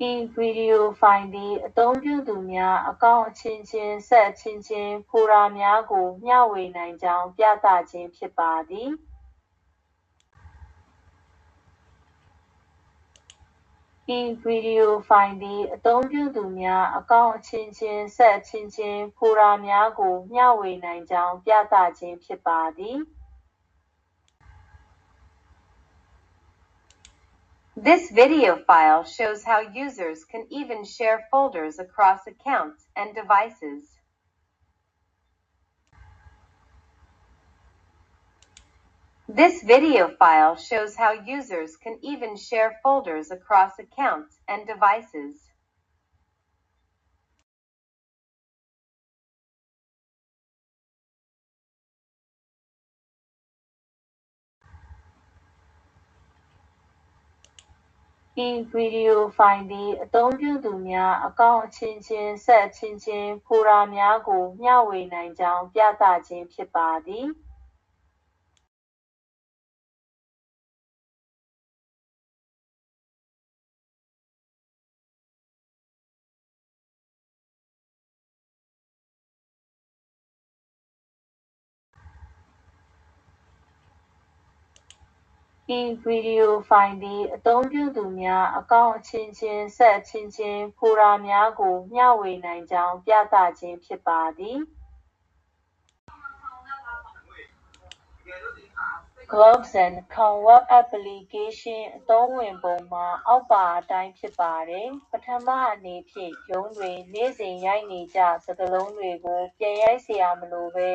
ဤဗီဒီယိုဖိုင်သည်အသုံးပြုသူများအကောင့်အချင်းချင်းဆက်အချင်းချင်းဖိုရာများကိုမျှဝေနိုင်ကြောင်းပြသခြင်းဖြစ်ပါသည်ဤဗီဒီယိုဖိုင်သည်အသုံးပြုသူများအကောင့်အချင်းချင်းဆက်အချင်းချင်းဖိုရာများကိုမျှဝေနိုင်ကြောင်းပြသခြင်းဖြစ်ပါသည် This video file shows how users can even share folders across accounts and devices. This video file shows how users can even share folders across accounts and devices.ဤဗီဒီယိုဖိုင်သည်အသုံးပြုသူများအကောင့်အချင်းချင်းဆက်အချင်းချင်းဖိုရာများကိုမျှဝေနိုင်ကြောင်းပြသခြင်းဖြစ်ပါသည် ဤဗီဒီယိုဖိုင်သည်အသုံးပြုသူများအကောင့်အချင်းချင်းဆက်အချင်းချင်းဖိုရာများကိုမျှဝေနိုင်ကြောင်းပြသခြင်းဖြစ်ပါသည် Globezan.com web application အသုံးဝင်ပုံမှာအောက်ပါအတိုင်းဖြစ်ပါတယ်ပထမအနေဖြင့်ရုံးတွင်နေ့စဉ်ရိုက်နေကျစကားလုံးတွေကိုပြန်ရိုက်စရာမလိုဘဲ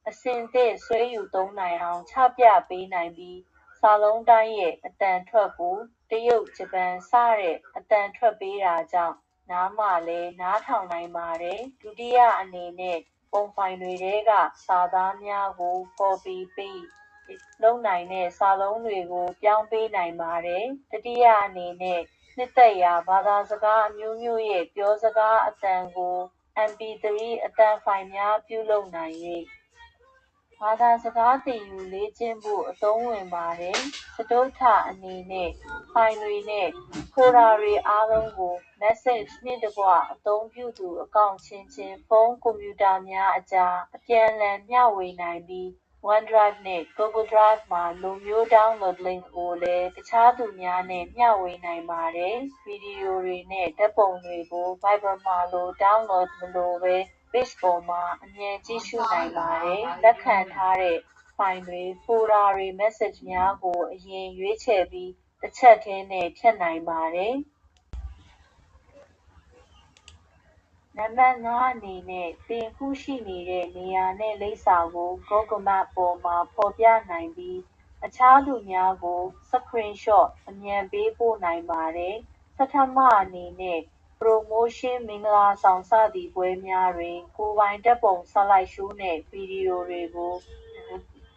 အဆင့်သင့်ဆွဲယူသုံးနိုင်အောင်ချပြပေးနိုင်ပြီးစာလုံးတိုင်းရဲ့အသံထွက်ကိုတရုတ်ဂျပန်စတဲ့အသံထွက်ပေးတာကြောင့်နားမှာလည်းနားထောင်နိုင်ပါတယ်ဒုတိယအနေနဲ့ပုံဖိုင်တွေထဲကစာသားများကိုကော်ပီပေးလုပ်နိုင်တဲ့စာလုံးတွေကိုပြောင်းပေးနိုင်ပါတယ်တတိယအနေနဲ့နှစ်သက်ရာဘာသာစကားအမျိုးမျိုးရဲ့ပြောစကားအသံကို mp3 အသံဖိုင်များပြုလုပ်နိုင်၍ဘာသာစကားသင်ယူလေ့ကျင့်ဖို့အသုံးဝင်ပါတယ်စတုတ္ထအနေနဲ့ဖိုင်တွေနှင့်ဖိုဒါတွေအားလုံးကို message နှင့်တကွအသုံးပြုသူအကောင့်ချင်းချင်းဖုန်းကွန်ပျူတာများအကြားအပြန်အလှန်မျှဝေနိုင်ပြီး OneDrive နှင့် Google Drive မှာလိုမျိုး download link ကိုလည်းတခြားသူများနှင့်မျှဝေနိုင်ပါတယ်ဗီဒီယိုတွေနှင့်ဓာတ်ပုံတွေကို Viber မှာလို download မလိုဘဲ page ပေါ်မှာအမြန်ကြည့်ရှုနိုင်ပါတယ်လက်ခံထားတဲ့ဖိုင်တွေဖိုဒါတွေ message များကိုအရင်ရွေးချယ်ပြီးတစ်ချက်တည်းနဲ့ဖြတ်နိုင်ပါတယ်နံပါတ် 5 အနေနဲ့သင်အခုရှိနေတဲ့နေရာနှင့်လိပ်စာကို Google Map ပေါ်မှာဖော်ပြနိုင်ပြီးအခြားသူများကို Screenshot အမြန်ပေးပို့နိုင်ပါတယ်ဆဌမအနေနဲ့ပရိုမိုးရှင်းမင်္ဂလာဆောင်စသည်ပွဲများတွင်ကိုယ်ပိုင်ဓာတ်ပုံဆလိုက်ရှိုးနှင့်ဗီဒီယိုတွေကို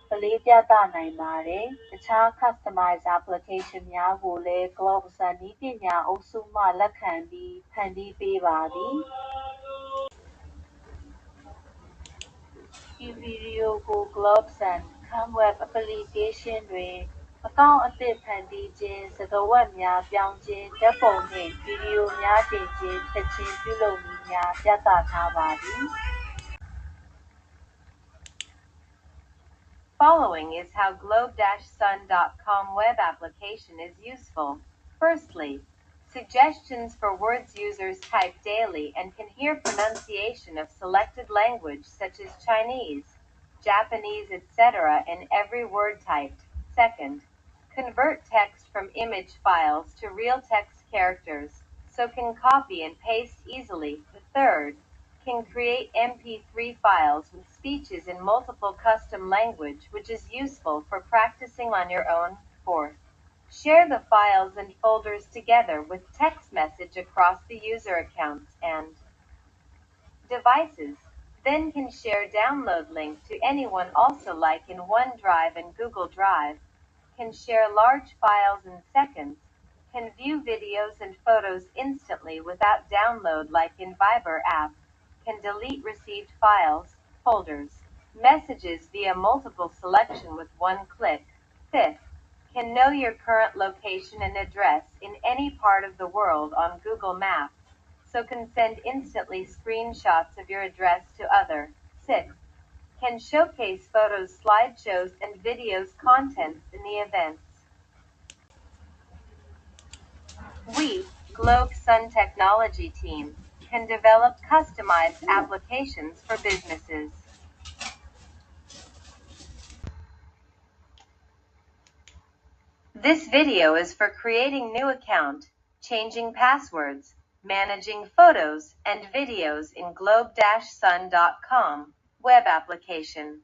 ပလေးပြသနိုင်ပါတယ်တခြား Customize application များကိုလည်း Globezan နည်းပညာအုပ်စုမှလက်ခံပြီးဖန်တီးပေးပါသည်ဤဗီဒီယိုကို Globezan.com web application တွင်အကောင့်အသစ်ဖန်တီးခြင်းစကားဝိုက်များပြောင်းခြင်းဓာတ်ပုံနှင့်ဗီဒီယိုများတင်ခြင်းဖြတ်ခြင်းပြုလုပ်နည်းများပြသထားပါသည် Following is how Globe-Sun.com web application is useful. Firstly, suggestions for words users type daily and can hear pronunciation of selected language such as Chinese, Japanese, etc. in every word typed. Second, convert text from image files to real text characters, so can copy and paste easily. The third, can create MP3 files with speeches in multiple custom language, which is useful for practicing on your own. Fourth, share the files and folders together with text message across the user accounts and devices. Then can share download link to anyone also like in OneDrive and Google Drive. Can share large files in seconds. Can view videos and photos instantly without download like in Viber app. Can delete received files, folders, messages via multiple selection with one click. Fifth, can know your current location and address in any part of the world on Google Maps, so can send instantly screenshots of your address to others. 6. Can showcase photos, slideshows, and videos contents in the events. We, Globe Sun Technology team, can develop customized applications for businesses. This video is for creating new account, changing passwords, managing photos and videos in globe-sun.com web application.